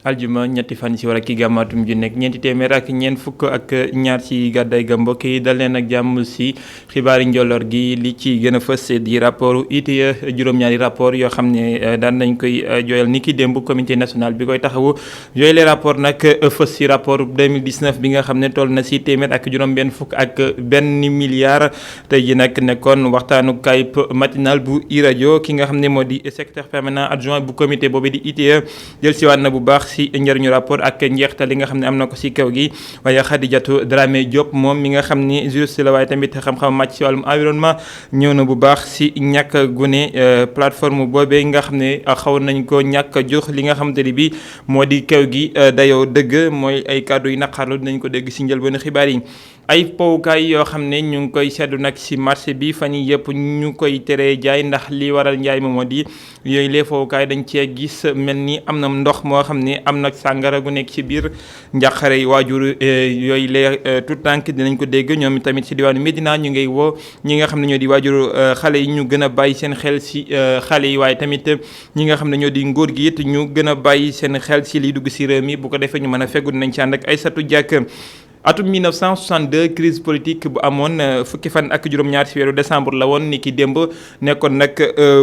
aljuma ñetti fan ci war ak ki gàmmaatum ju nekk ñeenti téeméer ak ñeent fukk ak ñaar ci gàddaay ga mbokk yi dal leen ak jàmm ci xibaari njolloor gi li ci gën a fës di rapport ITIE juróom-ñaari rapport yoo xam ne daan nañ koy jooyal ni ki démb comité national bi koy taxawu yooyu les rapport nag fës ci rapport 2019 bi nga xam ne toll na ci téeméer ak juróom-benn fukk ak benn milliard tey ji nag nekkoon waxtaanu kayib matinal bu iRadio ki nga xam ne moo di secrétaire permanent adjoint bu comité boobu di ITIE jël ci waat na bu baax ci njëriñu rapport ak njeextal li nga xam ne am na ko ci kaw gi waaye Khadijatou Dramé Diop moom mi nga xam ni juriste la waaye tamit xam-xam màcc ci wàllum environnement ñëw na bu baax ci ñàkk gune plateforme boobee nga xam ne xaw nañ ko ñàkk jox li nga xamante ni bi moo di kaw gi dayoo dëgg mooy ay kàddu yu naqarlu dinañ ko dégg ci njëlbéenu xibaar yi. ay powukaay yoo xam ne ñu ngi koy seddu nag ci marché bi fan yii yëpp ñu koy teree jaay ndax li waral njaay moo di yooyu les powukaay dañ cee gis mel ni am na ndox moo xam ne am na sàngara gu nekk ci biir njàqare yi waajur yooyu les tout tànk dinañ ko dégg ñoom tamit ci diwaanu Médina ñu ngay woo ñi nga xam ne ñoo di waajur xale yi ñu gën a bàyyi seen xel ci xale yi waaye tamit ñi nga xam ne ñoo di nguur gi it ñu gën a bàyyi seen xel ci liy dugg ci réew mi bu ko defee ñu mën a feggu dinañ ci ànd ak Aïssatou Diack. atum 1962 crise politique bu amoon fukki fan ak juróom-ñaar ci weeru décembre la woon ni ki démb nekkoon nag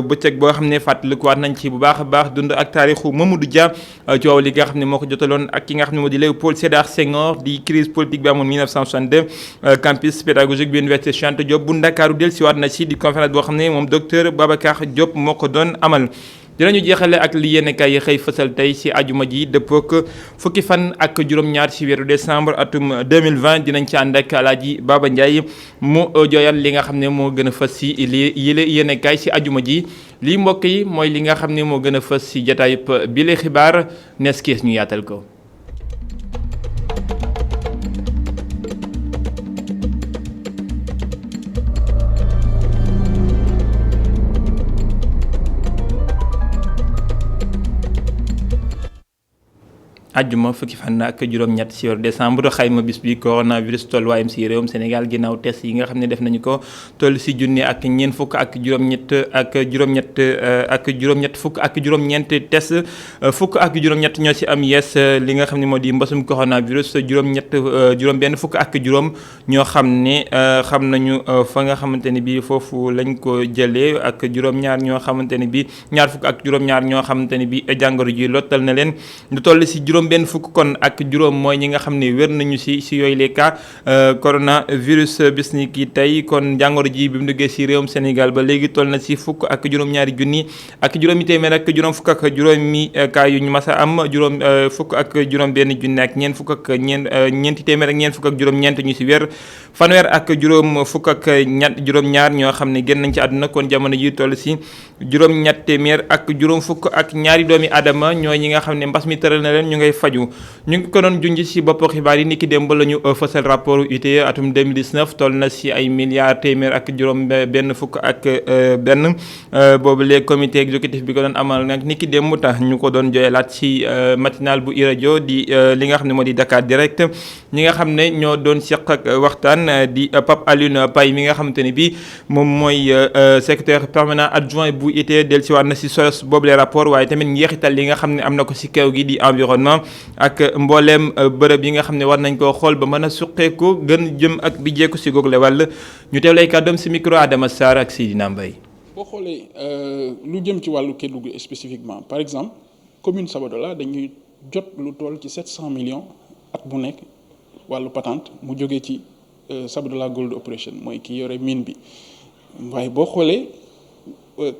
bëccëg boo xam ne fàttalikuwaat nañ ci bu baax a baax dund ak taarixu Mamadou Dia coow li nga xam ne moo ko jotaloon ak ki nga xam ne moo di Léopold Sédar Senghor di crise politique bi amoon 1962 campus pédagogique bi université Cheikh Anta Diop bu Ndakaaru dellusiwaat na ci di conférence boo xam ne moom docteur Babacar Diop moo ko doon amal. dinañu jeexale ak li yenn kay yi xëy fësal tey ci ajuma ji dëppook fukki fan ak juróom-ñaar ci weeru décembre atum 2020 dinañ ci ànd ak Alaaji Baba Ndiaye mu jooyal li nga xam ne moo gën a fës ci li yile yenn kay ci ajuma ji lii mbokk yi mooy li nga xam ne moo gën a fës ci jataayub bile xibaar nees kees ñu yaatal ko. ajjuma fukki fan ak juróom-ñett ci weeru décembre xayma bis bi coronavirus tolluwaayam ci réewum Sénégal ginnaaw test yi nga xam ne def nañu ko toll ci junni ak ñeent fukk ak juróom-ñett fukk ak juróom-ñeent test fukk ak juróom-ñett ñoo ci am yees li nga xam ne moo di mbasum coronavirus juróom-benn fukk ak juróom ñoo xam ne xam nañu fa nga xamante ne bi foofu lañ ko jëlee ak juróom-ñaar ñoo xamante ne bi ñaar fukk ak juróom-ñaar ñoo xamante ne bi jàngoro ji lottal na leen lu toll ci benn fukk kon ak juróom mooy ñi nga xam ne wér nañu ci yooyu les cas coronavirus bis ni ki tey kon jàngoro ji bi mu duggee ci réewum Sénégal ba léegi toll na ci fukk ak juróom-ñaari junni ak juróomi téeméer ak juróom fukk ak juróomi cas yu ñu mas a am fukk ak juróom benn junni ak ñeent fukk ak ñeenti téeméer ak ñeent fukk ak juróom-ñeent ñu ci wér fanweer ak juróom fukk ak juróom-ñaar ñoo xam ne génn nañ ci àdduna kon jamono ji toll ci juróom-ñett téeméer ak juróom fukk ak ñaari doomi aadama ñooy ñi nga xam ne mbas mi tëral na leen ñu ngay faju ñu ngi ko doon junj ci bopp xibaar yi ni ki démb la ñu fësal rapport ITIE atum 2019 toll na ci ay milliards téeméer ak juróom benn fukk ak benn boobu les comité exécutif bi ko doon amal nag ni ki démb tax ñu ko doon jooyalaat ci matinal bu iRadio di li nga xam ne moo di Dakar Direct ñi nga xam ne ñoo doon seq ak waxtaan di Pape Alioune Paye mi nga xamante ni bi moom mooy secrétaire permanent adjoint bu ITIE dellusiwaat na ci solos boobu les rapport waaye tamit njeexital li nga xam ne am na ko ci kaw gi di environnement ak mbooleem bërëb yi nga xam ne war nañ koo xool ba mën a suqeeku gën jëm ak bi jeeku ci google wàll ñu teew lay kàddoom ci micro Adama Sarr ak Sidina Mbaye. boo xoolee lu jëm ci wàllu Kédougou spécifiquement par exemple commune Sabadola dañuy jot lu toll ci 700 millions at bu nekk wàllu patente mu jógee ci Sabadola Gold Operation mooy ki yore mine bi waaye boo xoolee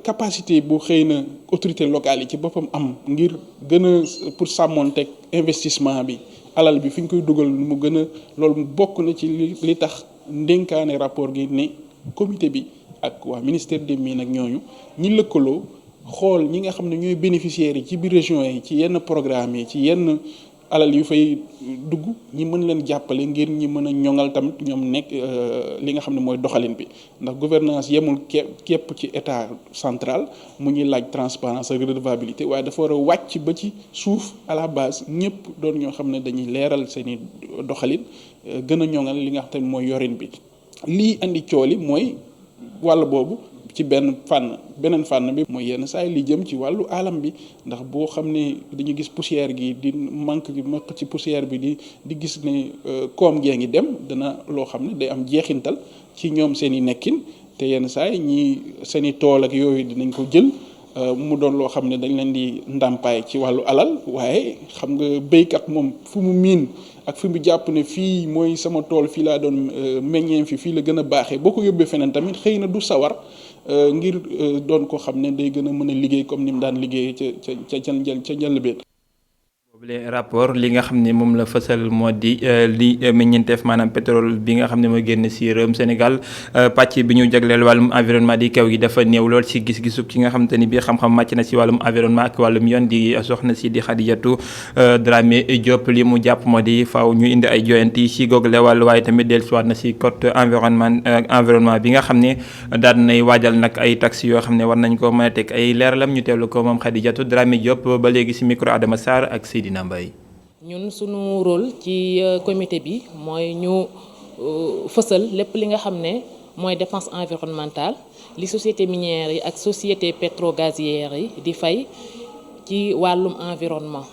capacité bu xëy na autorité locale yi ci boppam am ngir gën a pour sàmmoonteeg investissement bi alal bi fi ñu koy dugal mu gën a loolu bokk na ci li tax ndénkaane rapport gi ne comité bi ak waa ministère des mines ak ñooñu ñi lëkkaloo xool ñi nga xam ne ñooy bénéficiaires yi ci biir région yi ci yenn programme yi ci yenn alal yu fay dugg ñi mën leen jàppale ngir ñi mën a ñoŋal tamit ñoom nekk li nga xam ne mooy doxalin bi ndax gouvernance yemul képp ci état central mu ñuy laaj transparence ak redevabilité waaye dafa war a wàcc ba ci suuf à la base ñëpp doon ñoo xam ne dañuy leeral seeni doxalin gën a ñoŋal li nga xam ne mooy yorin bi lii andi cooli mooy wàll boobu ci beneen fànn bi mooy yenn saa yi li jëm ci wàllu alam bi ndax boo xam ne dañu gis poussière gi di manque ci poussière bi di gis ne koom gee ngi dem dana loo xam ne day am jeexintal ci ñoom seen i nekkin te yenn saa yi ñii seen i tool ak yooyu dinañ ko jël mu doon loo xam ne dañ leen di ndàmpaay ci wàllu alal waaye xam nga béykat moom fu mu miin ak fi mu jàpp ne fii mooy sama tool fii laa doon meññeem fii la gën a baaxee boo ko yóbbee feneen tamit xëy na du sawar ngir doon ko xam ne day gën a mën a liggéey comme ni mu daan liggéeyee ca njëlbeen. boobule rapport li nga xam ne moom la fësal moo di li meññeenteef maanaam pétrole bi nga xam ne moo génn si réewum Sénégal pàcc bi ñu jagleel wàllum environnement di kaw gi dafa néew lool si gis-gisu ki nga xam te ni bii xam-xam màcc na si wàllum environnement ak wàllum yoon di soxna si di Khadijatou Dramé Diop li mu jàpp moo di faaw ñu indi ay joyanti si googule wàllu waaye tamit dellusiwaat na si code environnement bi nga xam ne daan nay waajal nag ay taxes yoo xam ne war nañ ko mën a teg ay leeralam ñu teewlu ko moom Khadijatou Dramé Diop ba léegi si micro Adama Sarr ak Sidi ñun sunu rôle ci comité bi mooy ñu fësal lépp li nga xam ne mooy dépense environnementale li société minière yi ak société pétrogazière yi di fay ci wàllum environnement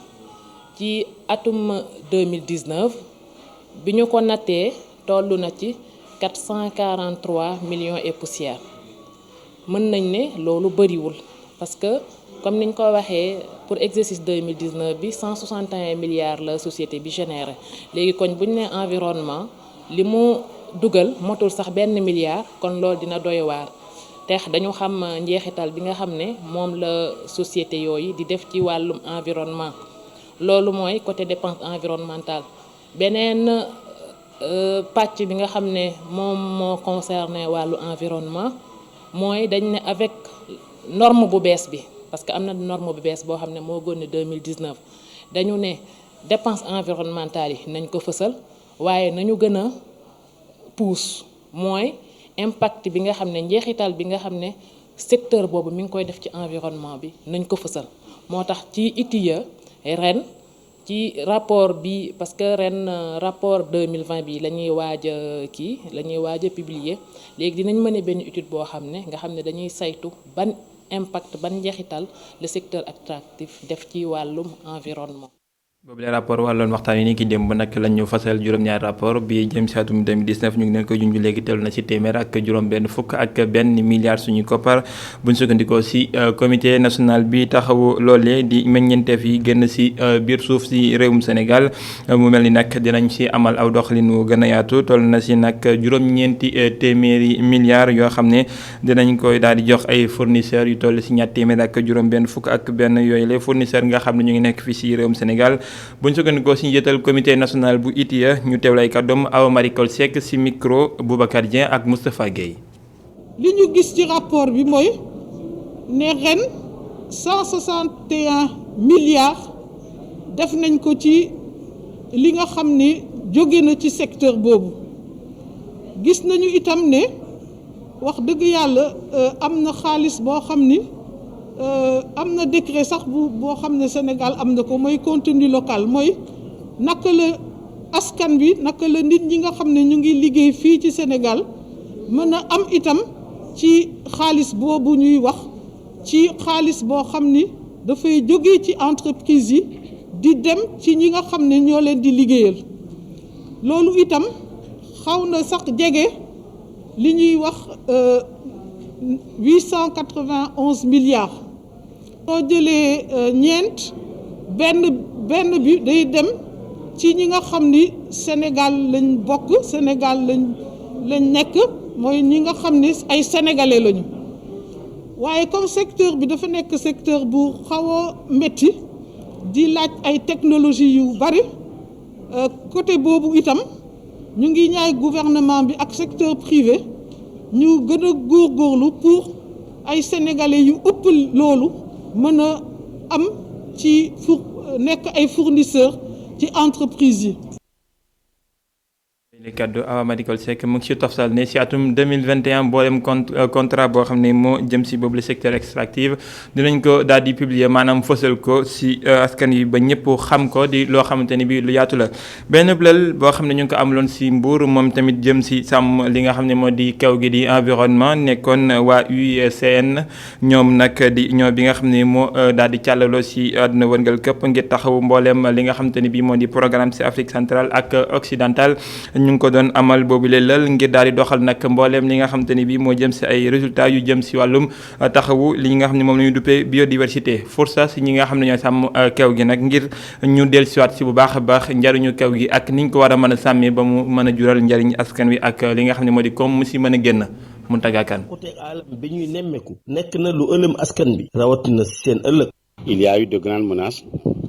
ci atum 2019 bi ñu ko nattee toll na ci 443 millions et poussière mën nañ ne loolu bëriwul parce que comme niñ ko waxee pour exercice 2019 bi 161 milliards la société bi généré léegi koñ bu ñu nee environnement li mu dugal motul sax benn milliard kon loolu dina doy waar te dañu xam njeexital bi nga xam ne moom la société yooyu di def ci wàllum environnement loolu mooy côté dépense environnementale beneen pàcc bi nga xam ne moom moo concerné wàllu environnement mooy dañ ne avec norme bu bees bi parce que am na norme bu bees boo xam ne moo génn 2019 dañu ne dépense environnementale yi nañ ko fësal waaye nañu gën a pousse mooy impact bi nga xam ne njeexital bi nga xam ne secteur boobu mi ngi koy def ci environnement bi nañ ko fësal moo tax ci ITIE ren ci rapport bi parce que ren rapport 2020 bi la ñuy waaj a publier léegi dinañ mën a benn étude boo xam ne nga xam ne dañuy saytu ban impact ban njeexital le secteur extractif def ci wàllum environnement. boobu le rapport wàlloon waxtaan yi ni ki démb nag lañ ñu fasal juróom-ñaari rapport bi jëm si atum 2019 ñu ngi leen ko junj léegi tellu na si téeméer ak juróom-benn fukk ak benn milliard suñu koppar buñ sukkandikoo si comité national bi taxawu loolee di meññeenteef yi génn si biir suuf si réewum Sénégal mu mel ni nag dinañ si amal aw doxalin wu gën a yaatu toll na si nag juróom-ñeenti téeméeri milliards yoo xam ne dinañ koy daal di jox ay fournisseurs yu toll si ñaar téeméer ak juróom-benn fukk ak benn yooyu les fournisseurs nga xam ne ñu ngi nekk fii si réewum Sénégal. bu ñu sukkandikoo si njiital comité national bu ITIE ñu teewlu ay kàddoom Awa Marie Coll Seck si micro Boubacar Dieng ak Moustapha Guèye. li ñu gis ci rapport bi mooy ne ren 161 milliards def nañ ko ci li nga xam ni jóge na ci secteur boobu gis nañu itam ne wax dëgg yàlla am na xaalis boo xam ni. am na décret sax boo xam ne Sénégal am na ko mooy contenu local mooy naka la askan bi naka la nit ñi nga xam ne ñu ngi liggéey fii ci Sénégal mën a am itam ci xaalis boobu ñuy wax ci xaalis boo xam ni dafay jóge ci entreprise yi di dem ci ñi nga xam ne ñoo leen di liggéeyal loolu itam xaw na sax jege li ñuy wax 891 milliards. soo jëlee ñeent benn bi day dem ci ñi nga xam ni Sénégal lañ bokk Sénégal lañ nekk mooy ñi nga xam ni ay sénégalais lañu waaye comme secteur bi dafa nekk secteur bu xaw a métti di laaj ay technologie yu bari côté boobu itam ñu ngi ñaay gouvernement bi ak secteur privé ñu gën a góorgóorlu pour ay sénégalais yu ëpp loolu mën a am ci nekk ay fournisseurs ci entreprise yi. li kaddu Awa Madikol Seck mu ngi ci toftal ne si atum 2021 mboolem contrat boo xam ne moo jëm si boobu le secteur extractif dinañ ko daal di publier maanaam fësal ko si askan yi ba ñëpp xam ko di loo xamante ni bi lu yaatu la. benn lël boo xam ne ñu ngi ko amaloon si Mbour moom tamit jëm si sàmm li nga xam ne moo di kaw gi di environnement nekkoon waa UICN ñoom nag di ñoo bi nga xam ne moo daal di càllaloo si àdduna wërngal këpp ngir taxawu mboolem li nga xamante ni bi moo di programme si Afrique centrale ak occidentale. ñu ngi ko doon amal boobu lël ngir daal di doxal nag mbooleem li nga xamante ni bii moo jëm si ay résultats yu jëm si wàllum taxawu li nga xam ne moom la ñu duppee biodiversité força si ñi nga xam ne ñooy sàmm kew gi nag ngir ñu dellusiwaat si bu baax a baax njariñu kew gi ak niñ ko war a mën a sàmmee ba mu mën a jural njariñ askan wi ak li nga xam ne moo di comme mu si mën a génn mun tagaakaan côté alam bi ñuy nemmeeku nekk na lu ëlëm askan bi rawatina si seen ëllëg. Il y a eu de grandes menaces,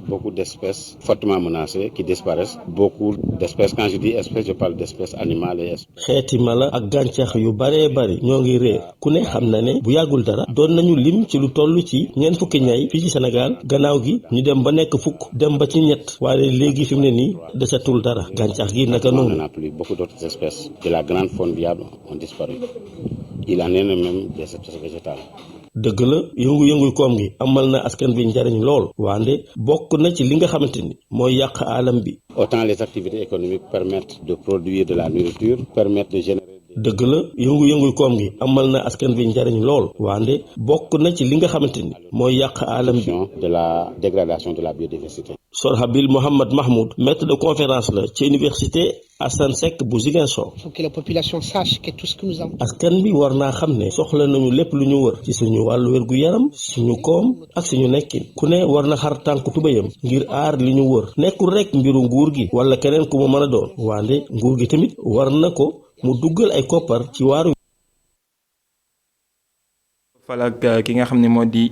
beaucoup d'espèces fortement menacées qui disparaissent. Beaucoup d'espèces, quand je dis espèces, je parle d'espèces animales et espèces. xeeti mala ak gàncax yu baree bari ñoo ngi réer ku ne xam na ne bu yàggul dara doon nañu lim ci lu toll ci ñeent fukki ñay fii ci Sénégal gannaaw gi ñu dem ba nekk fukk dem ba ci ñett waaye léegi fi mu ne nii desatul dara gàncax gi naka noonu. On n'a plus beaucoup d'autres espèces de la grande faune viable ont disparu. Il en est même des espèces végétales. dëgg la yëngu-yëngu koom gi amal na askan bi njariñ lool wande bokk na ci li nga xamante ni mooy yàq alam bi. Autant les activités économiques permettent de produire de la nourriture, permettent de générer. dëgg la yëngu-yëngu koom gi amal na askan bi njariñ lool wande bokk na ci li nga xamante ni mooy yàq alam bi. De la dégradation de la biodiversité. Sorhabil Mohamed Mahmoud maître de conférence la ci université Assane Seck bu Ziguinchor. Il faut que la population sache que tout ce que nous avons. askan bi war naa xam ne soxla nañu lépp lu ñu wër ci suñu wàllu wér-gu-yaram suñu koom ak suñu nekkin ku ne war na xar tànk tubéyam ngir aar li ñu wër nekkul rek mbiru nguur gi wala keneen ku mu mën a doon wande nguur gi tamit war na ko mu duggal ay koppar ci waaru. falak ki nga xam ne moo di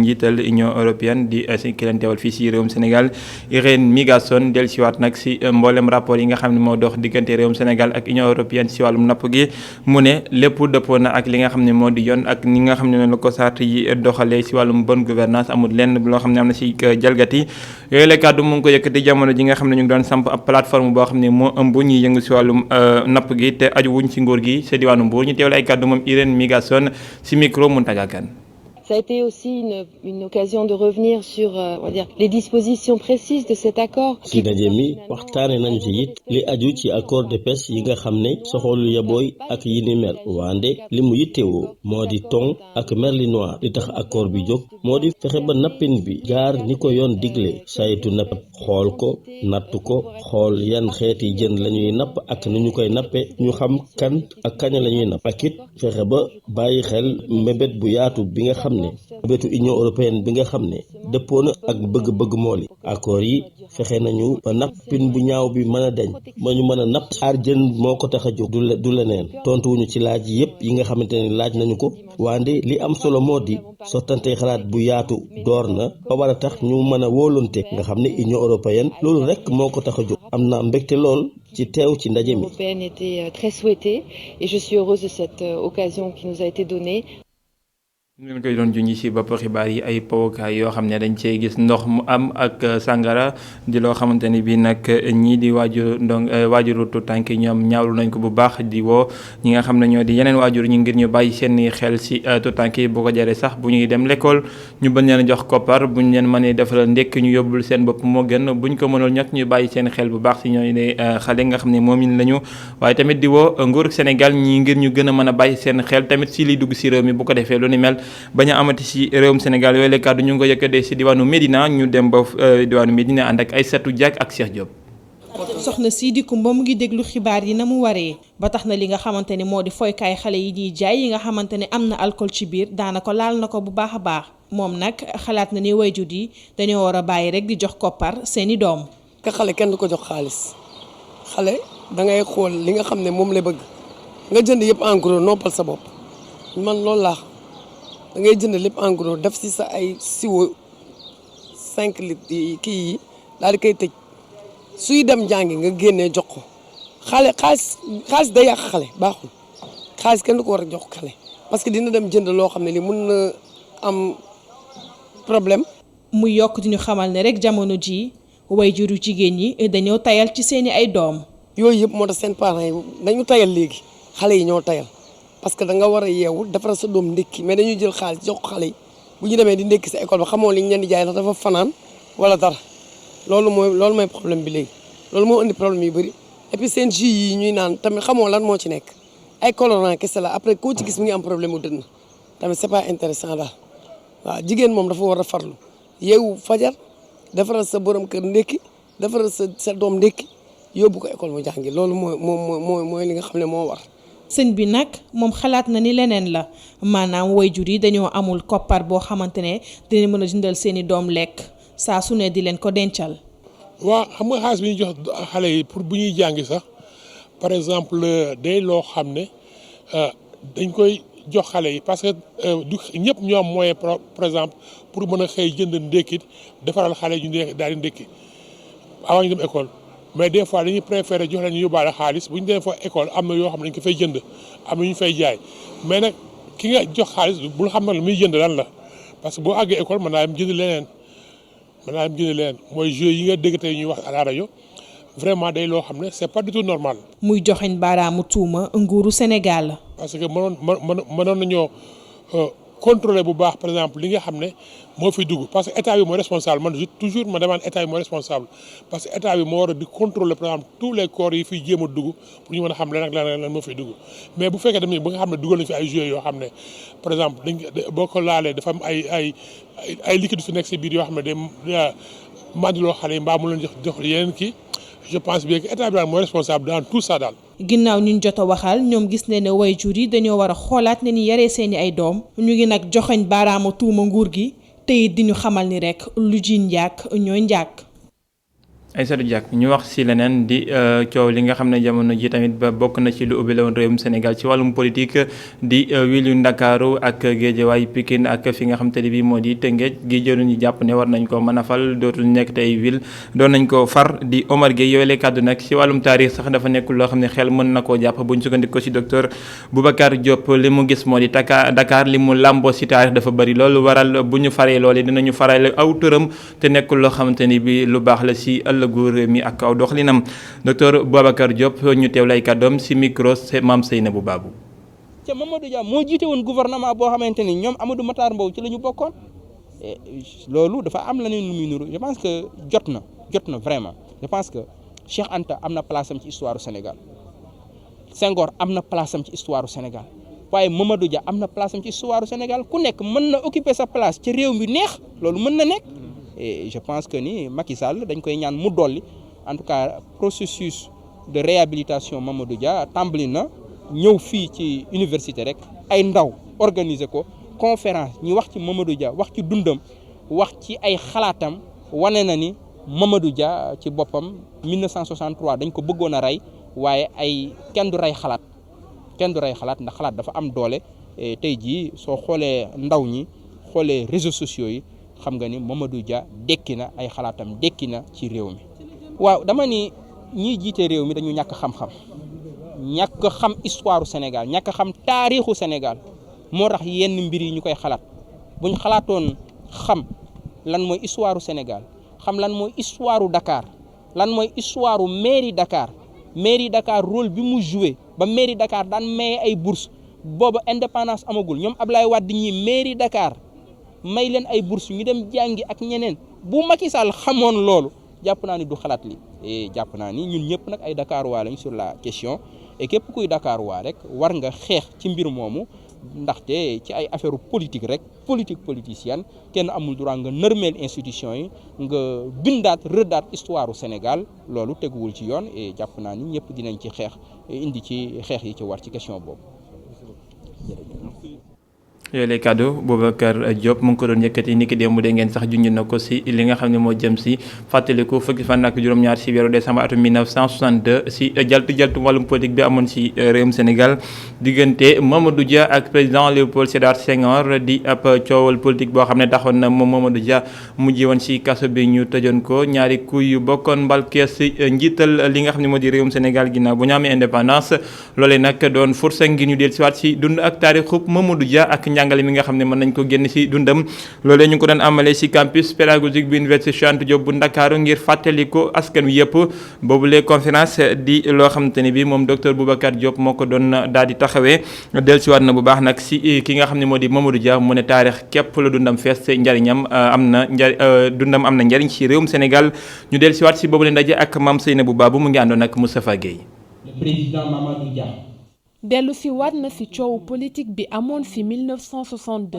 njiital Union européenne di si ki leen teewal fii si réewum Sénégal Irène Migasson dellusiwaat nag si mboolem rapport yi nga xam ne moo dox diggante réewum Sénégal ak Union européenne si wàllum napp gi mu ne lépp dëppoo na ak li nga xam ne moo di yoon ak ni nga xam ne noonu la ko sart yi doxalee si wàllum bonne gouvernance amul lenn loo xam ne am na si jalgati yooyu la kàddu mu ngi ko yëkkati jamono ji nga xam ne ñu ngi doon samp ab plateforme boo xam ne moo ëmb ñuy yëngu si wàllum napp gi te aju wuñ si nguur gi sa diwaanu Mbour ñu teewal ay kàddu moom Irène Migasson si micro Ça a été aussi une occasion de revenir sur on va dire, les dispositions précises de cet accord. ci daje mi waxtaane nañu ci it li aju ci accord de pêche yi nga xam ne soxolu yabooy ak yi ni mel wande li mu yittewoo moo di thon ak merlu noir li tax accord bi jóg moo di fexe ba nappin bi jaar ni ko yoon digle saytu napp xool ko natt ko xool yan xeeti jën la ñuy napp ak ni ñu koy nappe ñu xam kan ak kañ la ñuy napp ak it fexe ba bàyyi xel mbébét bu yaatu bi nga xam ne mbébétu Union européenne bi nga xam ne dëppoo na ak bëgg-bëgg mool yi accord yi fexe nañu ba nappin bu ñaaw bi mën a deñ ba ñu mën a napp aar jën moo ko tax a jóg du leneen tontuwuñu ci laaj yépp yi nga xamante ne laaj nañu ko wande li am solo moo di sottante xalaat bu yaatu door na ba war a tax ñu mën a wóolonte nga xam ne Union européenne loolu rek moo ko tax a jóg am na mbégte lool ci teew ci ndaje mi. Européenne était très souhaitée et je suis heureuse de cette occasion qui nous a été donnée. ñu leen koy doon junj ci bopp xibaar yi ay powukaay yoo xam ne dañ cee gis ndox mu am ak sàngara di loo xamante ni bii nag ñii di waajuru tànk ñoom ñaawlu nañ ko bu baax di woo ñi nga xam ne ñoo di yeneen waajur ñi ngir ñu bàyyi seen xel ci tànk yi bu ko jaree sax bu ñuy dem l'école ñu bañ leen jox koppar bu ñu leen mënee defal ndekk ñu yóbbul seen bopp moo gën buñ ko mënul ñàkk ñu bàyyi seen xel bu baax ci ñooy ne xale nga xam ne moom it lañu waaye tamit di woo nguur Sénégal ñi ngir ñu gën a mën a bàyyi seen xel tamit ci liy dugg ci réew mi bu ko defee lu ni mel bañ a amati ci réewum Sénégal yooyu la kàddu ñu ngi ko yëkkatee ci diwaanu Médina ñu dem ba diwaanu Médina ànd ak Aïssatou Diack ak Cheikh Diop. soxna Sidi Kumba mu ngi déglu xibaar yi na mu waree ba tax na li nga xamante ne moo di foykaay xale yi ñuy jaay yi nga xamante ne am na alcool ci biir daanaka laal na ko bu baax a baax moom nag xalaat na ni waajur yi dañoo war a bàyyi rek di jox koppar seeni doom. ka xale kenn du ko jox xaalis xale da ngay xool li nga xam ne moom la bëgg nga jënd yëpp en gros noppal sa bopp man loolu laa da ngay jënd lépp en gros def ci sa ay siwo 5 litres yi kii yi daal di koy tëj suy dem jàngi nga génnee jox ko xaalis day yàq xale baaxul xaalis kenn du ko war a jox xale parce que dina dem jënd loo xam ne li mun na am problème. mu yokk di ñu xamal ne rek jamono ji waajuru jigéen ñi dañoo tayal ci seeni ay doom yooyu yëpp moo tax seen parents yi dañu tayal léegi xale yi ñoo tayal parce que da nga war a yeewu defaral sa doom ndékki mais dañuy jël xaalis jox ko xale yi bu ñu demee di ndékki sa école ba xamoo li ñu leen di jaay ndax dafa fanaan wala dara loolu mooy problème bi léegi loolu moo indi problème yu bëri et puis seen jus yi ñuy naan tamit xamoo lan moo ci nekk ay colorant kese la après koo ci gis mi ngi am problème mu dënn tamit c'est pas intéressant daal waaw jigéen moom dafa war a farlu yeewu fajar defaral sa borom kër ndékki defaral sa doom ndékki yóbbu ko école mu jàngi loolu mooy li nga xam ne moo war. sëñ bi nag moom xalaat na ni leneen la maanaam waajur yi dañoo amul koppar boo xamante ne dinañ mën a jëndal seeni doom lekk saa su ne di leen ko dencal. waaw xam nga xaalis bi ñu jox xale yi pour bu ñuy jàngi sax par exemple day loo xam ne dañ koy jox xale yi parce que du ñëpp ñoo am moyen par exemple pour mën a xëy jënd ndékkit defaral xale yi ñu daal di ndékki avant ñu dem école. mais des fois dañuy préférer jox leen ñu yóbbaale xaalis bu ñu demee fa école am na yoo xam ne dañ ko fay jënd am na ñu fay jaay mais nag ki nga jox xaalis bul xam ne lu muy jënd lan la parce que boo àggee école mën naa dem jënd leneen mooy jeux yi nga dégg tey ñuy wax à la rajo vraiment day loo xam ne c'est pas du tout normal. muy joxeñ baaraamu tuuma nguuru Sénégal. parce que mënoon nañoo contrôler bu baax par exemple li nga xam ne moo fiy dugg parce que état bi mooy responsable man toujours ma demande état bi mooy responsable parce que état bi moo war a di contrôler par exemple tous les corps yi fiy jéem a dugg pour ñu mën a xam lan ak lan moo fiy dugg mais bu fekkee tamit ba nga xam ne dugal nañ fi ay jeux yoo xam ne par exemple boo ko laalee dafa am ay liquide fi nekk si biir yoo xam ne day mandiloo xale yi mbaa mu leen jox yeneen kii je pense bien que état bi daal mooy responsable dans tout ça daal. ginnaaw ñu jot a waxal ñoom gis ne waajur yi dañoo war a xoolaat ne ni yaree seeni ay doom ñu ngi nag joxoñ baaraamu tuuma nguur gi te it di ñu xamal ni rek lu ji njàkk ñooy njàkk. Aïssatou Diack ñu wax si leneen di coow li nga xam ne jamono ji tamit ba bokk na ci lu ubbi la woon réewum Sénégal ci wàllum politique di ville yu Ndakaaru ak Guédiawaye Pikine ak fi nga xam te ne bii moo di Tëngéej gi jëru ñu jàpp ne war nañ ko mën a fal dootul nekk tey ville doon nañ ko far di Omar Gueye yooyu la kàddu nag ci wàllum taarix sax dafa nekkul loo xam ne xel mën na koo jàpp bu ñu sukkandikoo ci docteur Boubacar Diop li mu gis moo di Dakar li mu làmboo si taarix dafa bëri loolu waral bu ñu faree loolu dinañu faral aw tëram te nekkul loo xamante ni bi lu baax la si gu réew mi ak aw doxalinam docteur Boubacar Diop ñu teew lay kàddoom si micro Mame Seynabou Babou. ca Mamadou Dia moo jiite woon gouvernement boo xamante ni ñoom Amadou Matar Mbow ci la ñu bokkoon loolu dafa am leneen lu muy nuru je pense que jot na vraiment je pense que Cheikh Anta am na place am ci histoire du Sénégal Senghor am na place am ci histoire du Sénégal waaye Mamadou Dia am na place am ci histoire du Sénégal ku nekk mën na occuper sa place ci réew mi neex loolu mën na nekk. Et je pense que ni Macky Sall dañ koy ñaan mu dolli en tout cas processus de réhabilitation Mamadou Dia tàmbali na ñëw fii ci université rek ay ndaw organiser ko conférence ñu wax ci Mamadou Dia wax ci dundam wax ci ay xalaatam wane na ni Mamadou Dia ci boppam 1963 dañ ko bëggoon a rey waaye ay kenn du rey xalaat ndax xalaat dafa am doole tey jii soo xoolee ndaw ñi xoolee réseaux sociaux yi xam nga ni Mamadou Dia dekki na ay xalaatam dekki na ci réew mi waaw dama ni ñiy jiite réew mi dañu ñàkk xam-xam ñàkk xam histoire Sénégal ñàkk xam taarixu Sénégal moo tax yenn mbir yi ñu koy xalaat buñ xalaatoon xam lan mooy histoire Sénégal xam lan mooy histoire Dakar lan mooy histoire mairie Dakar rôle bi mu joué ba mairie Dakar daan maye ay bourse booba indépendance amagul ñoom Ablaye Wade ñi mairie Dakar may leen ay bourse ñu dem jàngi ak ñeneen bu Macky Sall xamoon loolu jàpp naa ni du xalaat li et jàpp naa ni ñun ñëpp nag ay Dakar waa lañ sur la question et képp kuy Dakar waa rek war nga xeex ci mbir moomu ndaxte ci ay affaire politique rek politicienne kenn amul droit nga nërmeel institution yi nga bindaat rëddaat histoire u Sénégal loolu teguwul ci yoon et jàpp naa ni ñëpp dinañ ci xeex indi ci xeex yi ci war ci question boobu. yooyu lay kàddu Boubacar Diop mu ngi ko doon yëkkati ni ki démb de ngeen sax junj na ko si li nga xam ne moo jëm si fàttaliku fukki fan ak juróom-ñaar si weeru décembre atum 1962 si jaltu wàllum politique bi amoon si réewum Sénégal diggante Mamadou Dia ak président Léopold Sédar Senghor di ab coowal politique boo xam ne taxoon na moom Mamadou Dia mujj woon si kaso bi ñu tëjoon ko ñaari kuy yu bokkoon mbalkees si njiital li nga xam ne moo di réewum Sénégal ginnaaw bu ñu amee indépendance loolee nag doon force ngir ñu del siwaat si dund ak taarixub Mamadou Dia ak njàngale mi nga xam ne mën nañ ko génn ci dundam loolee ñu ko doon amalee ci campus pédagogique bu université Cheikh Anta Diop bu Ndakaaru ngir fàttali ko askan wi yëpp boobule conférence di loo xamante ne bi moom docteur Boubacar Diop moo ko doon daal di taxawee dellusiwaat na bu baax nag ci ki nga xam ne moo di Mamadou Dia mu ne taarix képp la dundam fees njariñam am na dundam am na njariñ ci réewum Sénégal ñu dellusiwaat ci boobule ndaje ak Mame Seynabou Babou mu ngi àndoon ak Moustapha Guèye. Le président Mamadou Dia. dellu si waat na ci coowu politique bi amoon fi 1962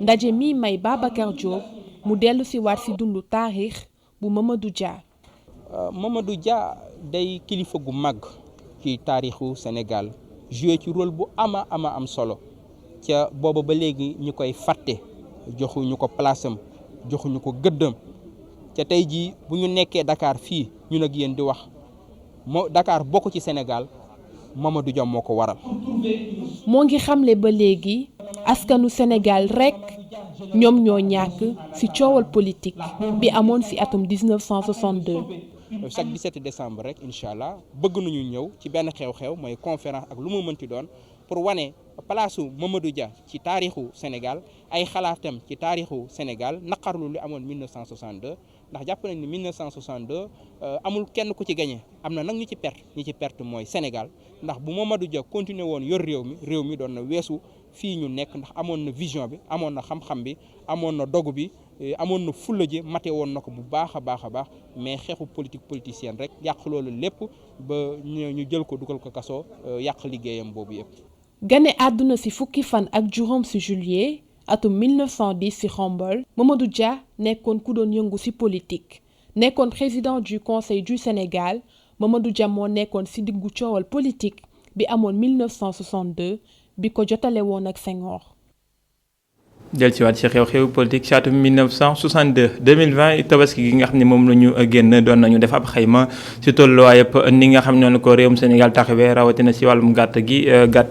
ndaje mi may Babacar Diop mu dellu si waat ci dundu taarix bu Mamadou Dia. Mamadou Dia day kilifa gu mag ci taarixu Sénégal joué ci rôle bu ama am solo ca booba ba léegi ñu koy fàtte joxuñu ko place am joxuñu ko gëddam ca tey jii bu ñu nekkee Dakar fii ñun ak yéen di wax Dakar bokk ci Sénégal Mamadou Dia moo ko waral. moo ngi xamle ba léegi askanu Sénégal rekk ñoom ñoo ñàkk ci coowal politique bi amoon ci atum 1962. chaque 17 décembre rek incha allah bëgg nañu ñëw ci benn xew-xew mooy conférence ak lu mu mënti doon pour wane palaasu Mamadou Dia ci taarixu Sénégal ay xalaatam ci taarixu Sénégal naqarlu li amoon 1962 ndax jàpp nañ ni 1962 amul kenn ku ci gagné am na nag ñu ci perte mooy Sénégal ndax bu Mamadou Dia continué woon yor réew mi doon na weesu fii ñu nekk ndax amoon na vision bi amoon na xam-xam bi amoon na dogu bi amoon na fulla ji mate woon na ko bu baax a baax mais xeexu politicienne rek yàq loolu lépp ba ñu jël ko dugal ko kaso yàq liggéeyam boobu yëpp. gane àdduna ci fukki fan ak juróom ci juillet atum 1910 ci Khombole Mamadou Dia nekkoon ku doon yëngu ci politique nekkoon président du conseil du Sénégal Mamadou Dia moo nekkoon ci diggu coowal politique bi amoon 1962 bi ko jotale woon ak Senghor. dellusiwaat ci xew-xew politique ci atum 1962 2020 tabaski gi nga xam ne moom la ñu génn doon nañu def ab xayma ci tolluwaayëpp ni nga xam ne noonu ko réewum Sénégal taxawee rawatina ci wàllum gàtt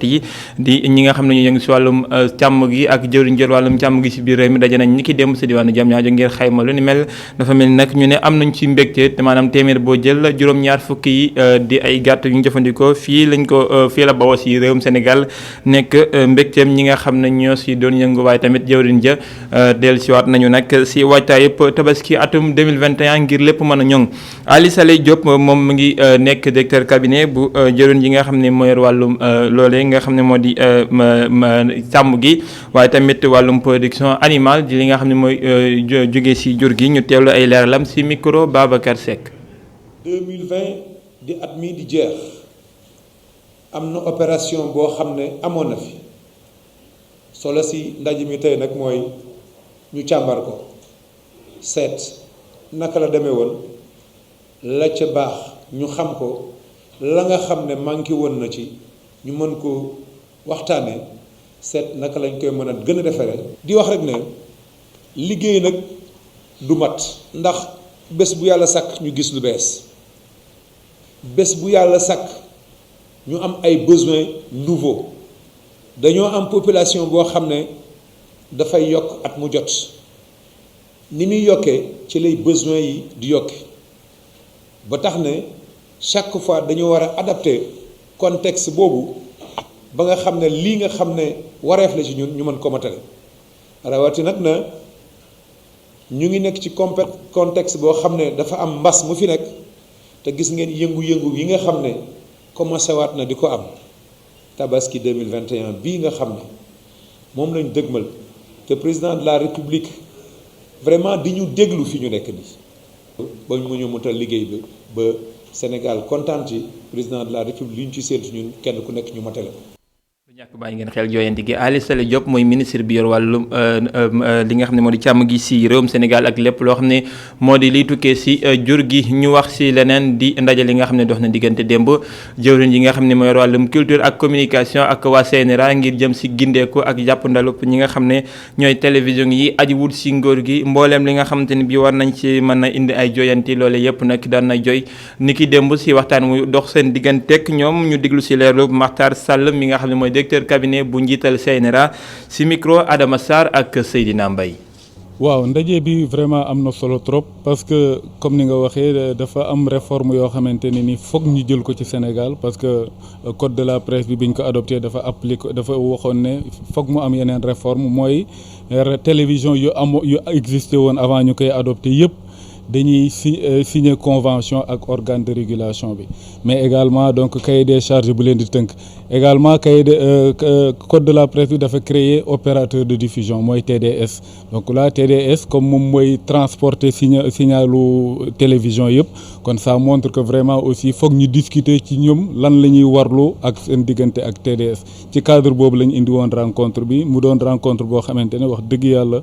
yi di ñi nga xam ne ñu yëngu ci wàllum càmm gi ak jëwriñ jël wàllum càmm gi ci biir réew mi daje nañ ñi ki dem ci diwaanu Diamniadio ngir xayma lu ni mel dafa mel ni nag ñu ne am nañ ci mbégte maanaam téeméer boo jël juróom-ñaar fukki yi di ay gàtt yu ñu jëfandikoo fii la bawoo ci réewum Sénégal nekk mbégteem ñi nga xam ne ñoo ci doon yëngu waaye tamit jëwriñ ja dellusiwaat nañu nag si waajtaay yëpp tabaski atum 2021 ngir lépp mën a ñoŋ Ali Saleh Diop moom mu ngi nekk directeur cabinet bu jëwriñ yi nga xam ne mooy yor wàllum loolee nga xam ne moo di sàmm gi waaye tamit wàllum production animale di li nga xam ne mooy jóge si jur gi ñu teewlu ay leeralam si micro Babacar Seck. 2020 di at mii di jeex am na opération boo xam ne amoon na fi. solo si ndaje mi tey nag mooy ñu càmbar ko seet naka la demee woon la ca baax ñu xam ko la nga xam ne manqué woon na ci ñu mën ko waxtaanee seet naka lañ koy mën a gën a defaree. di wax rek ne liggéey nag du mat ndax bés bu yàlla sàkk ñu gis lu bees bés bu yàlla sàkk ñu am ay besoins nouveaux. dañoo am population boo xam ne dafay yokk at mu jot ni muy yokkee ci lay besoin yi di yokke ba tax ne chaque fois dañoo war a adapter contexte boobu ba nga xam ne lii nga xam ne wareef la ci ñun ñu mën ko matale rawati nag na ñu ngi nekk ci contexte boo xam ne dafa am mbas mu fi nekk te gis ngeen yëngu-yëngu yi nga xam ne commencé waat na di ko am tabaski 2021 bii nga xam ne moom lañ dëgmal te président de la république vraiment di ñu déglu fi ñu nekk nii ba mu ñu mutal liggéey bi ba Sénégal kontaan ci président de la république li ñu ci séentu ñun kenn ku nekk ñu matale ko. ñàkk bàyyi ngeen xel jooyanti gi Ali Saleh Diop mooy ministre bi yor wàllum li nga xam ne moo di càmm gi si réewum Sénégal ak lépp loo xam ne moo di liy tukkee si jur gi ñu wax si leneen di ndaje li nga xam ne dox na diggante démb jëwriñ yi nga xam ne moo yor wàllum culture ak communication ak waa CNRA ngir jëm si gindeeku ak jàpp ndalup ñi nga xam ne ñooy télévision yi aji wut si ngóor gi mbooleem li nga xamante ni bi war nañ ci mën a indi ay jooyanti loole yëpp nag daan na jooy ni ki démb si waxtaan mu dox seen digganteeg ñoom ñu diglu si leerlu Makhtar Sall mi nga xam ne mooy directeur cabinet bu njiital CNRA si micro Adama Sarr ak Seydina Mbaye. waaw ndaje bi vraiment am na solo trop parce que comme ni nga waxee dafa am réforme yoo xamante ne ni foog ñu jël ko ci Sénégal parce que code de la presse bi biñ ko adopté dafa appliqué dafa waxoon ne foog mu am yeneen réforme mooy télévision yu existé woon avant ñu koy adopté yëpp dañuy signer convention ak organe de régulation bi mais également donc cahier des charges bu leen di tënk également cahier de code de la presse bi dafa créer opérateur de diffusion mooy TDS donc là TDS comme moom mooy transporter signalu télévision yëpp kon ça montre que vraiment aussi foog ñu discuter ci ñoom lan la ñuy warlu ak seen diggante ak TDS ci cadre boobu la ñu indi woon rencontre bi mu doon rencontre boo xamante ne wax dëgg yàlla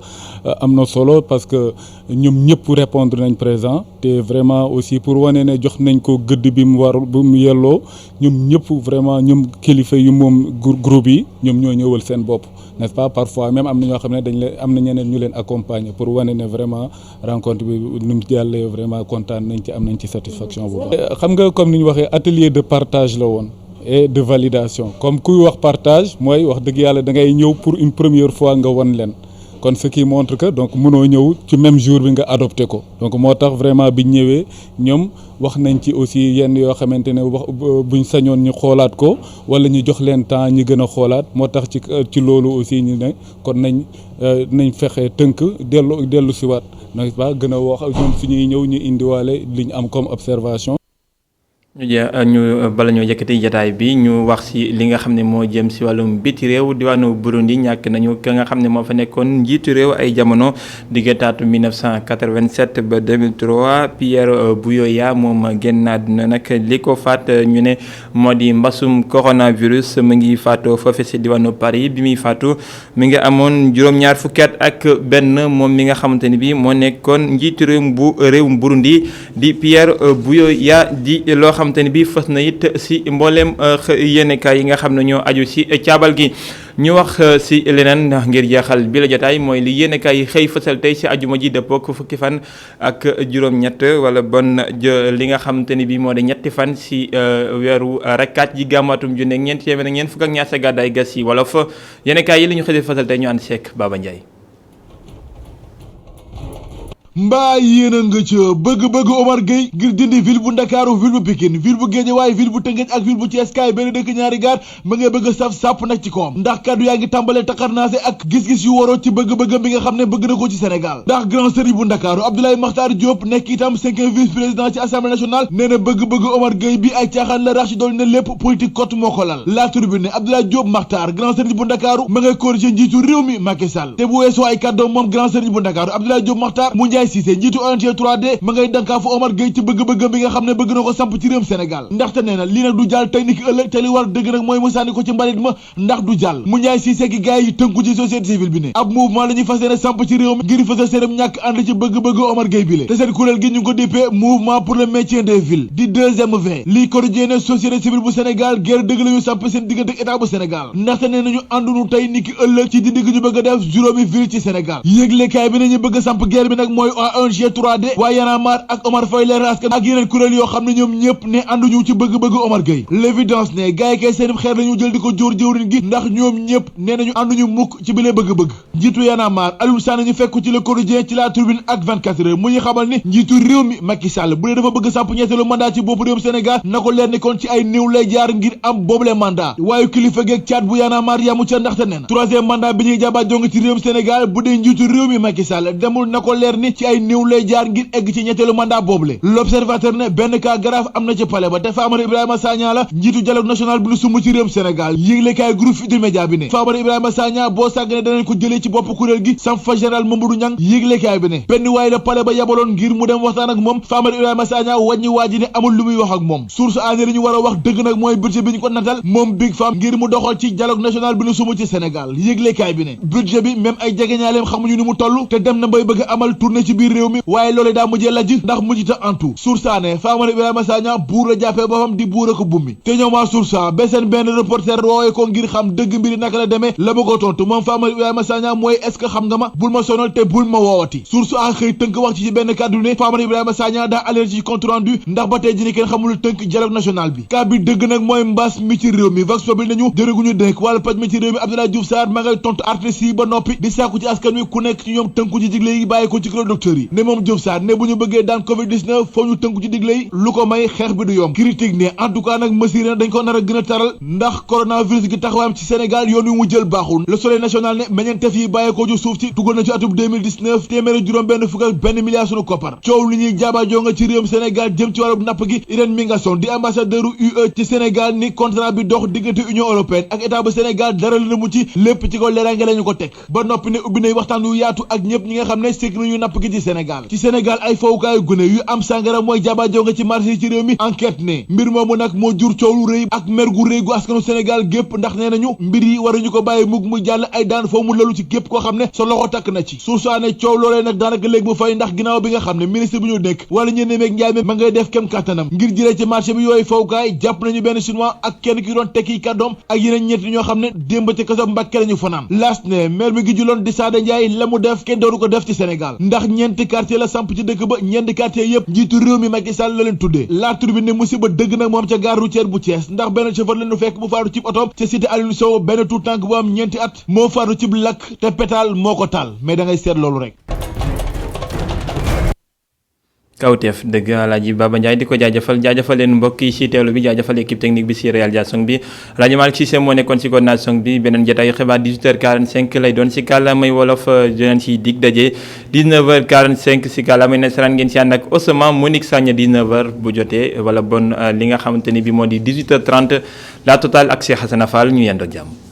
am na solo parce que ñoom ñëpp répondre nañ présent te vraiment aussi pour wane ne jox nañ ko gëdd bi mu war bu mu yelloo ñoom ñëpp vraiment ñoom kilifa yu moom groupe yi ñoom ñoo ñëwal seen bopp n'est-ce pas parfois même am na ñoo xam ne dañ leen am na ñeneen ñu leen accompagner pour wane ne vraiment rencontre bi nu mu jàllee vraiment kontaan nañ ci am nañ ci satisfaction bu baax. xam nga comme ni ñu waxee atelier de partage la woon et de validation comme kuy wax partage mooy wax dëgg yàlla da ngay ñëw pour une première fois nga won leen. kon ce qui montre que donc mënoo ñëw ci même jour bi nga adopté ko donc moo tax vraiment biñ ñëwee ñoom wax nañ ci aussi yenn yoo xamante ne wax buñ sañoon ñu xoolaat ko wala ñu jox leen temps ñi gën a xoolaat moo tax ci loolu aussi ñu ne kon nañ fexe tënk dellu siwaat n'est-ce pas gën a wax ñoom suñuy ñëw ñu indiwaale li ñu am comme observation. ñu bala ñoo yëkkati jataay bi ñu wax ci li nga xam ne moo jëm ci wàllum biti réew diwaanu Burundi ñàkk nañu ka nga xam ne moo fa nekkoon njiitu réew ay jamono diggante 1987 ba 2003 Pierre Buyoya moom génn àdduna nag li ko faat ñu ne moo di mbasum coronavirus mu ngi faatoo foofe ci diwaanu Paris bi muy faatu mi ngi amoon juróom-ñaar fukki at ak benn moom mi nga xamante ni bi moo nekkoon njiitu réewum Burundi di Pierre Buyoya di loo xamante ni bi fës na it si mbooleem yéenekaay yi nga xam ne ñoo aju si caabal gi ñu wax si leneen ngir jeexal bi la jotaay mooy li yéenekaay yi xëy fësal tey si ajuma ji dëppook fukki fan ak juróom-ñett wala bon li nga xamante ni bi moo di ñetti fan si weeru rakkaat ji gàmmaatum junne ak ñeent téeméer ak ñeent fukk ak ñaar sa gàddaay gas yi wolof yéenekaay yi li ñu xëy fësal tey ñu ànd seek Baba Ndiaye. mbaa yéen a nga ca bëgg-bëgg Omar Gueye ngir dindi ville bu Ndakaaru ville bu Pikine ville bu Guédiawaye ville bu Tëngéej ak ville bu Thiès kaay benn dëkk ñaari gaar ma ngay bëgg a saf sàpp nag ci koom ndax kaddu yaa ngi tàmbalee taxarnaase ak gis-gis yu waroo ci bëgg-bëggam bi nga xam ne bëgg na ko ci Sénégal ndax grand sëriñ bu Ndakaaru Abdoulaye Makhtar Diop nekk itam 5e vice-président ci assemblée nationale nee na bëgg-bëgg Omar Gueye bi ay caaxaan la rax ci dool ne lépp politique cote moo ko lal La Tribune ne Abdoulaye Diop Makhtar grand sëriñ bu Ndakaaru ma ngay corriger njiitu réew mi Macky Sall te bu weesoo ay kàddoom moom grand sëriñ bu Ndakaaru Abdoulaye Diop Makhtar mu Ndiaye Cissé njiitu 3D ma ngay dankaafu Omar Gueye ci bëgg-bëggam bi nga xam ne bëgg na ko samp ci réewum Sénégal ndaxte nee na lii nag du jàll tey ni ki ëllëg te li war dëgg nag mooy mu sànni ko ci mbalit ma ndax du jàll mu Ndiaye Cissé gi gars yi tënku ci société civile bi ne ab mouvement la ñuy fas yéene samp ci réew mi ngir fësal seenam ñàkk ànd ci bëgg-bëgg Omar Gueye bi le te seen kuréel gi ñu ngi ko dippee mouvement pour le maintien des villes di 2MV lii quotidien société civile bu Sénégal guerre dëgg la ñu samp seen diggante ak état bu Sénégal ndaxte nee nañu àndunu tey ni ki ëllëg ci dindi gi ñu bëgg a def juróomi ville ci Sénégal yëglekaay bi ne ñu bëgg a samp guerre bi nag mooy ONG 3D waa Y'en a marre ak Omar Faye leer askan ak yeneen kuréel yoo xam ne ñoom ñëpp ne ànduñu ci bëgg-bëgg Omar Gueye l'évidence ne gars yi kay seen xeer lañu jël di ko jóor jëwriñ gi ndax ñoom ñëpp nee nañu ànduñu mukk ci bile bëgg-bëgg njiitu Y'en a marre Aliou Sané ñu fekk ci le quotidien ci la Tribune ak 24 heures mu ñu xamal ni njiitu réew mi Macky Sall bu dee dafa bëgg samp ñetteelu mandat ci bopp réewum Sénégal na ko leer ni kon ci ay néew lay jaar ngir am boobule mandat waaye kilifa geeg caat bu Y'en a marre yamu ca ndaxte nee na troisième mandat bi ñuy jabaat jonge ci réewum Sénégal bu dee njiitu réew mi Macky Sall demul na ko leer ni ci ay néew lay jaar ngir egg ci ñetteelu mandat boobule l'observateur ne benn cas grave am na ci palais ba te Famara Ibrahima Sagna la njiitu dialogue national bi lu sumb ci réewum Sénégal yéeglekaay groupe Futurs Médias bi ne Famara Ibrahima Sagna boo sàggane danañ ko jëlee ci bopp kuréel gi sam fa général Mamadou Niang yéeglekaay bi ne benn waay la palais ba yabaloon ngir mu dem waxtaan ak moom Famara Ibrahima Sagna wàññi waa ji ne amul lu muy wax ak moom source année li ñu war a wax dëgg nag mooy budget bi ñu ko natal moom Big Fam ngir mu doxal ci dialogue national bi lu sumb ci Sénégal yéeglekaay bi ne budget bi même ay jegeñaaleem xamuñu ni mu toll te dem na bay bëgg amal tournée ci biir réew mi waaye loolee daa mujjee lajj ndax mujjita antu sursaane Famara Ibrahima Sagna buur la jàppee boppam di buur ak bummi te ñoom waa sursa ba seen benn reporter woowee ko ngir xam dëgg mbiri naka la demee la ba ko tontu moom Famara Ibrahima Sagna mooy est-ce que xam nga ma bul ma sonal te bul ma woowati source a xëy tënk wax ci benn kàddu ne Famara Ibrahima Sagna daa allergie ci compte rendu ndax ba tey ji ni kenn xamul tënk dialogue national bi cas bi dëgg nag mooy mbas mi ci réew mi vox populi nañu jërëguñu dénk wàllu paj mi ci réew mi Abdoulaye Diouf Sarr ma ngay tontu artistes yi ba noppi di sàkku ci askan wi ku nekk ci ñoom tënku ci digle yi bàyyi ko ci kër docteur yi ne moom Diouf Sarr ne bu ñu bëggee daan covid-19 foo ñu tënku ci digle yi lu ko may xeex bi du yomb critique ne en tout cas nag mesure dañ ko nar a gën a taral ndax coronavirus gi taxawaayam ci Sénégal yoon wi mu jël baaxul le soleil national ne meññeentef yi bàyyi ko ci suuf ci tugal na ci atum 2019 téeméeri juróom benn fukk ak benn milliard sunu koppar coow li ñuy jaabajoo nga ci réewum Sénégal jëm ci wàllu napp gi Irène Mingasson di ambassadeur UE ci Sénégal ni contrat bi dox diggante Union européenne ak état bu Sénégal dara la mu ci lépp ci ko leeraange lañu ko teg ba noppi ne ubbi nay waxtaan yu yaatu ak ñëpp ñi nga xam ne sekk nañu napp gi ci Sénégal ay fowukaayu gune yu am sàngara mooy jaabajoo nga ci marché yi ci réew mi enquête ne mbir moomu nag moo jur coow lu rëy ak mer gu rëy gu askanu Sénégal gépp ndax nee nañu mbir yi waruñu ko bàyyi mug mu jàll ay daan foo mu lalu ci gépp koo xam ne sa loxo takk na ci sursaane coow loolee nag daanaka léegi mu fay ndax ginnaaw bi nga xam ne ministre bi ñu dénk wala ñenn meeg njaay mi ma ngay def kem kàttanam ngir jëlee ci marché bi yooyu fowukaay jàpp nañu benn chinois ak kenn ki doon tekki kàddoom ak yeneen ñetti ñoo xam ne démb ca kaso Mbàkke lañu fanaan laas ne maire bi gi juloon di Sada Ndiaye la mu def kenn dooru ko def ci Sénégal ndax ñeenti quartier la samp ci dëkk ba ñeenti quartier yëpp njiitu réew mi Macky Sall la leen tuddee la Tribune ne musiba dëgg nag moom ca gare routière bu Thiès ndax benn chauffeur lañu fekk bu faatu cib oto ca cité Aliou Sow benn tout tànk bu am ñeenti at moo faatu cib lakk te pétale moo ko taal mais da ngay seet loolu rek. kawteef dëgg Alaaji Baba Ndiaye di ko jaajëfal leen mbokk yi ci teewlu bi jaajëfal équipe technique bi ci réalisation bi Alaaji Malick Cissé moo nekkoon ci coordination bi beneen jotaayu xibaar 18h45 lay doon ci kàllaamay wolof dinañ ci dig daje 19h45 ci kàllaamay nasaraan ngeen ci ànd ak Osman Monique Sagna 19h bu jotee wala bon li nga xamante ni bi moo di 18h30 la total ak Cheikh Hassana Fall ñu yendoo jàmm